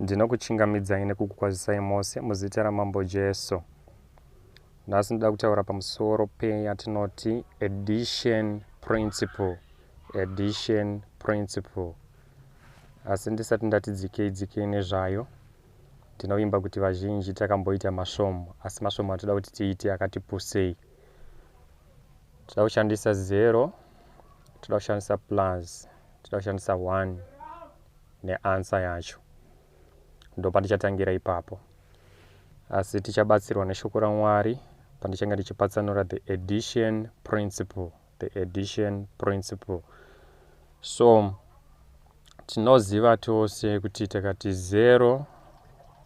Ndinokuchingamidzai nekukukwazisai mose muzita ramambo Jesu. Nhasi ndoda kutaura pamusoro peyatinoti addition principle. Addition principle. Asi ndisati ndatidzikei nezvayo, ndinoimba kuti vazhinji takamboita masvomo, asi masvomo atoda kuti tiite akati pusei. Toda kushandisa 0, toda kushandisa plus, toda kushandisa 1 neanswer yacho. Ndo pandichatangira ipapo. Asi tichabatsirwa neshoko raMwari pandichange ndichipatsanura the addition principle. The addition principle. So tinoziva tose kuti takati 0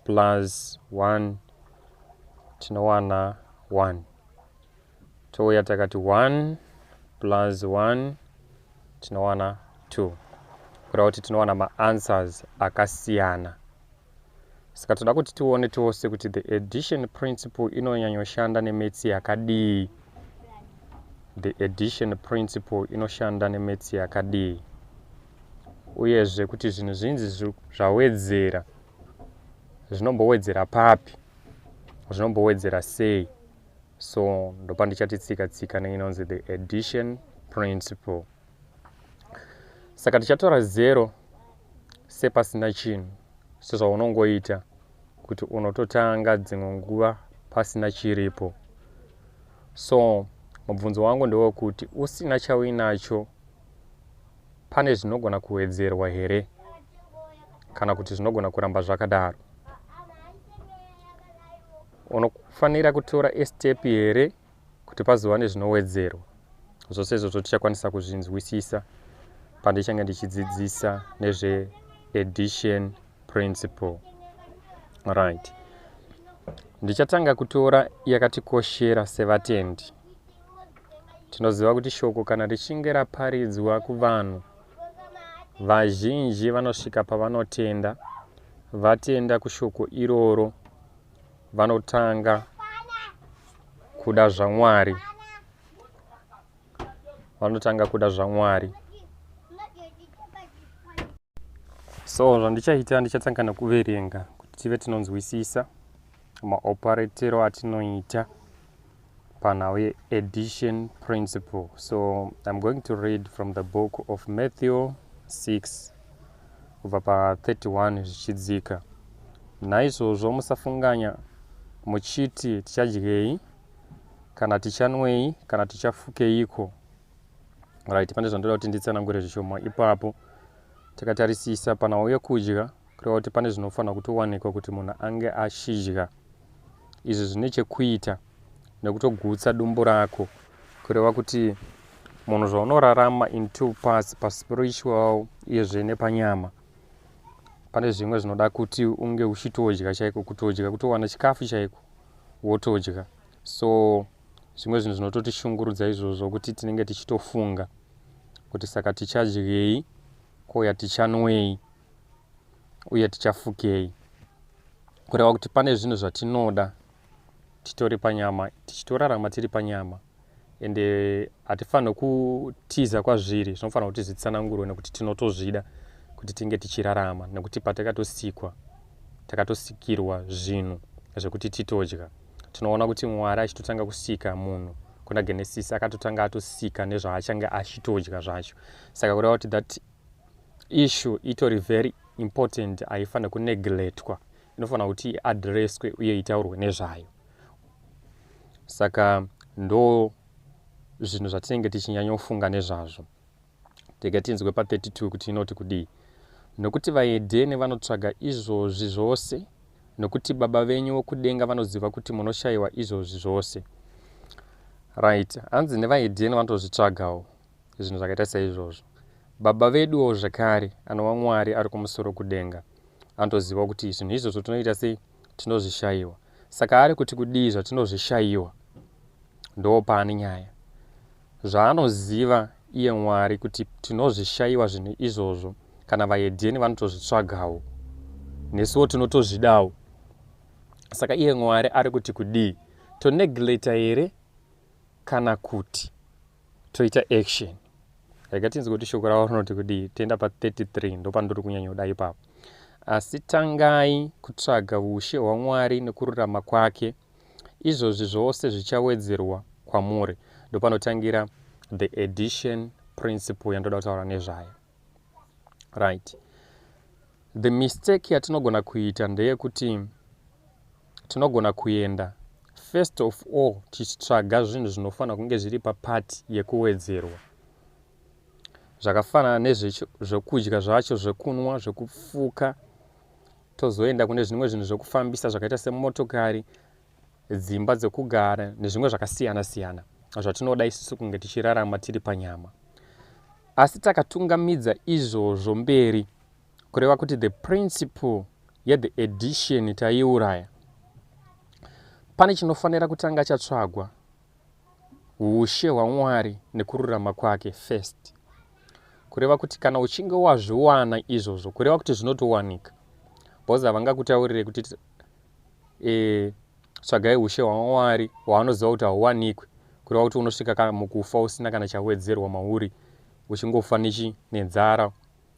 plus 1 tinowana 1. Touya takati 1 plus 1 tinowana 2. Kureva kuti tinowana maanswers akasiyana. Saka toda kuti tione tose kuti the addition principle inonyanyoshanda nemetsi yakadii. The addition principle inoshanda nemetsi yakadii. Uyezve kuti zvinhu zvinji zvawedzera zvinombowedzera papi, zvinombowedzera sei. So ndopandichatitsika neinonzi the addition principle. Saka tichatora 0 sepasina chinhu, sezvaunongoita kuti unototanga dzimwe nguva pasina chiripo. So mubvunzo wangu ndewekuti usina chauinacho, pane zvinogona kuwedzerwa here kana kuti zvinogona kuramba zvakadaro? Unofanira kutora step here kuti pazova nezvinowedzerwa. Zvose izvozvo tichakwanisa kuzvinzwisisa pandichange ndichidzidzisa nezve addition principle. Right. Ndichatanga kutora yakatikoshera sevatendi. Tinoziva kuti shoko kana richinge raparidzwa kuvanhu, vazhinji vanosvika pavanotenda, vatenda kushoko iroro, vanotanga kuda zvaMwari. Vanotanga kuda zvaMwari. So zvandichaita ndichatanga nekuverenga kuti tive tinonzwisisa maoperatero atinoita panhau ye-addition principle. So I'm going to read from the book of Matthew 6 kubva pa31 zvichidzika. Naizvozvo musafunganya muchiti tichadyei kana tichanwei kana tichafukeiko. Right, pane zvandoda kuti nditsanangure zvishoma ipapo. Takatarisisa panhau yekudya, kureva kuti pane zvinofanira kutowanikwa kuti munhu ange achidya. Izvi zvine chekuita nekutogutsa dumbu rako, kureva kuti munhu zvaunorarama in two parts, paspiritual uyezve nepanyama. Pane zvimwe zvinoda kuti unge uchitodya chaiko, kutodya kutowana chikafu chaiko wotodya. So zvimwe zvinhu zvinototishungurudza izvozvo kuti tinenge tichitofunga kuti saka tichadyei, koya tichanwei uye tichafukei. Kureva kuti pane zvinhu zvatinoda titori panyama, tichitorarama tiri panyama, ende hatifanira kutiza kwazviri, zvinofanira kuti zvitsanangurwe nekuti tinotozvida kuti tinge tichirarama, nekuti patakatosikwa takatosikirwa zvinhu zvekuti titodya. Tinoona kuti Mwari achitotanga kusika munhu kuna Genesis akatotanga atosika nezvaachange achitodya zvacho. Saka kureva kuti that issue itori very important, haifanira kuneglectwa, inofanira kuti iadreswe uye itaurwe nezvayo. Saka ndo zvinhu zvatinenge tichinyanyofunga nezvazvo. Tinzwe pa 32 kuti inoti kudii. Nokuti vaEdheni vanotsvaga izvozvi zvose, nokuti Baba venyu wokudenga vanoziva kuti munoshayiwa izvozvi zvose. Right, hanzi nevaEdheni vanotozvitsvagawo zvinhu zvakaita saizvozvo. Baba veduwo zvakare anova Mwari ari kumusoro kudenga anotoziva kuti zvinhu izvozvo tinoita sei, tinozvishayiwa. Saka ari kuti kudii zvatinozvishayiwa, ndo paane nyaya. Zvaanoziva iye Mwari kuti tinozvishayiwa zvinhu izvozvo, kana vaEdheni vanotozvitsvagawo, nesuwo tinotozvidawo. Saka iye Mwari ari kuti kudii, tonegleta here kana kuti toita action. Rakatinzwa kuti shoko ravo rinoti kudii, tenda pa 33 ndo pandori kunyanyoda ipapo. asi tangai kutsvaga ushe hwaMwari nekururama kwake, izvozvi zvose zvichawedzerwa kwamuri. Ndopanotangira the addition principle yandoda kutaura nezvayo. Right. The mistake yatinogona kuita ndeyekuti tinogona kuenda first of all tichitsvaga zvinhu zvinofanira kunge zviri papati yekuwedzerwa, zvakafanana nezvekudya zvacho, zvekunwa, zvekufuka, tozoenda kune zvimwe zvinhu zvekufambisa zvakaita semotokari, dzimba dzekugara nezvimwe zvakasiyana siyana zvatinoda isusu kunge tichirarama tiri panyama. Asi takatungamidza izvozvo mberi, kureva kuti the principle yethe addition taiuraya, pane chinofanira kutanga chatsvagwa, ushe hwaMwari nekururama kwake first. Kureva kuti kana uchinge wazviwana izvozvo, kureva kuti zvinotowanika, bhoza havangakutaurire kuti tsvagai ushe hwaMwari hwaanoziva kuti hauwanikwi, kureva kuti unosvika mukufa usina kana chawedzerwa mauri, uchingofa nenzara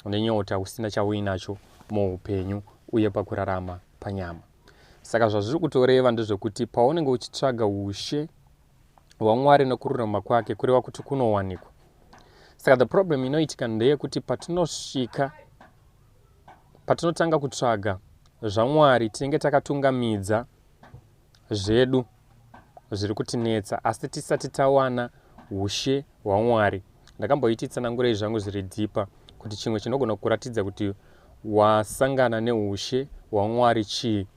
nenyota, usina chauinacho muupenyu uye pakurarama panyama. Saka zvazviri kutoreva ndezvekuti paunenge uchitsvaga ushe hwaMwari nekururama kwake, kureva kuti kunowanikwa. Saka the problem inoitika ndeyekuti patinotanga kutsvaga zvaMwari tinenge takatungamidza zvedu zviri kutinetsa, asi tisati tawana ushe hwaMwari. Ndakamboiti tsanangurei zvangu zviri dhipa kuti chimwe chinogona kuratidza kuti wasangana neushe hwaMwari chii.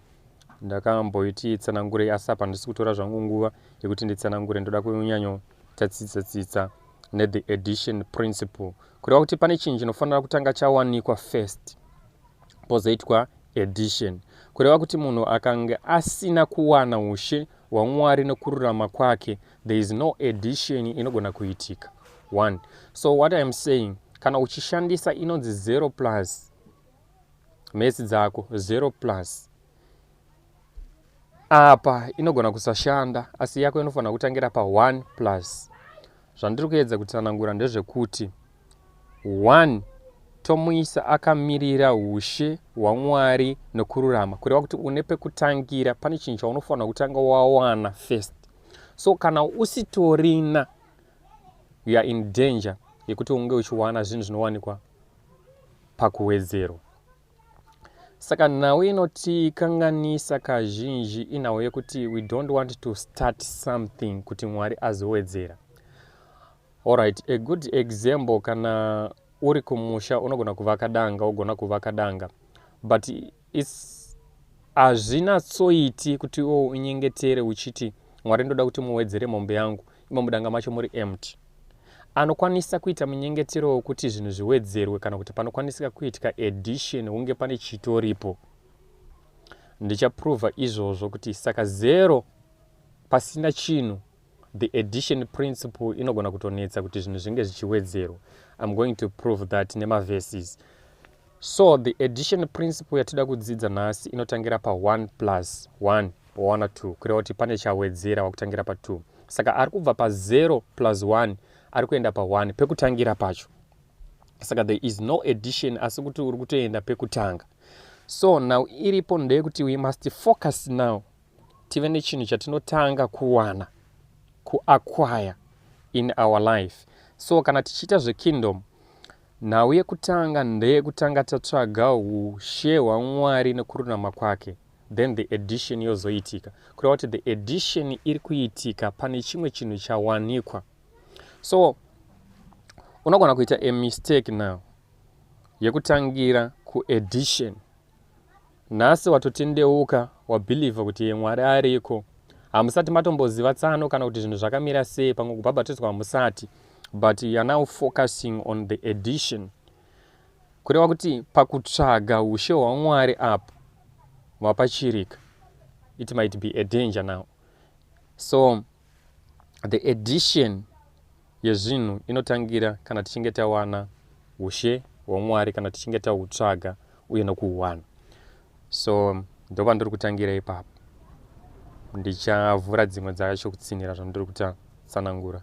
Ndakamboiti tsanangurei, asi apa ndisi kutora zvangu nguva yekuti nditsanangure. Ndoda kunyanyo tatsitsa nethe addition principle, kureva kuti pane chinhu chinofanira kutanga chawanikwa first pozoitwa addition. Kureva kuti munhu akange asina kuwana ushe hwaMwari nekururama kwake, there is no addition inogona kuitika. 1. So what I am saying, kana uchishandisa inonzi 0 plus mesi dzako 0 plus, apa inogona kusashanda, asi yako inofanira kutangira pa 1 plus. Zvandiri kuedza kutsanangura ndezvekuti 1 tomuisa akamirira ushe hwaMwari nekururama, kureva kuti une pekutangira, pane chinhu chaunofanira kutanga wawana first. So kana usitorina, you are in danger yekuti unge uchiwana zvinhu zvinowanikwa pakuwedzerwa. Saka nhau inotikanganisa kazhinji inhau yekuti we don't want to start something kuti Mwari azowedzera. Alright, a good example, kana uri kumusha unogona kuvaka danga, ugona kuvaka danga, but hazvinatsoiti kuti unyengetere uchiti Mwari ndoda kuti muwedzere mombe yangu, imomo danga macho muri empty. Anokwanisa kuita munyengetero wekuti zvinhu zviwedzerwe, kana kuti panokwanisika kuitika addition hunge pane chitoripo. Ndichaprova izvozvo kuti saka 0 pasina chinhu, the addition principle inogona kutonetsa kuti zvinhu zvinge zvichiwedzerwa. I'm going to prove that nema verses. So the addition principle yatida kudzidza nhasi inotangira pa 1 plus 1 wawana 2, kureva kuti pane chawedzera wakutangira pa 2. Saka ari kubva pa 0 plus 1 ari kuenda pa 1 pekutangira pacho. Saka there is no addition, asi kuti uri kutoenda pekutanga. So now iripo ndeyekuti we must focus now, tive nechinhu chatinotanga kuwana, kuacquire in our life. So kana tichiita zvekingdom, nhau yekutanga ndeyekutanga tatsvaga ushe hwaMwari nekururama kwake, then the addition yozoitika. Kureva kuti the addition iri kuitika pane chimwe chinhu chawanikwa. So unogona kuita a mistake now yekutangira kuaddition. Nhasi watotendeuka, wabhilivha kuti Mwari ariko, hamusati matomboziva tsano kana kuti zvinhu zvakamira sei, pamwe kubhabhatidzwa hamusati, but you are now focusing on the addition. Kureva kuti pakutsvaga ushe hwaMwari apo mapachirika, it might be a danger now. So the addition yezvinhu inotangira kana tichinge tawana ushe hwaMwari, kana tichinge tautsvaga uye nokuuwana. So ndova ndiri kutangira ipapo. Ndichavhura dzimwe dzacho kutsinira zvandiri kutsanangura.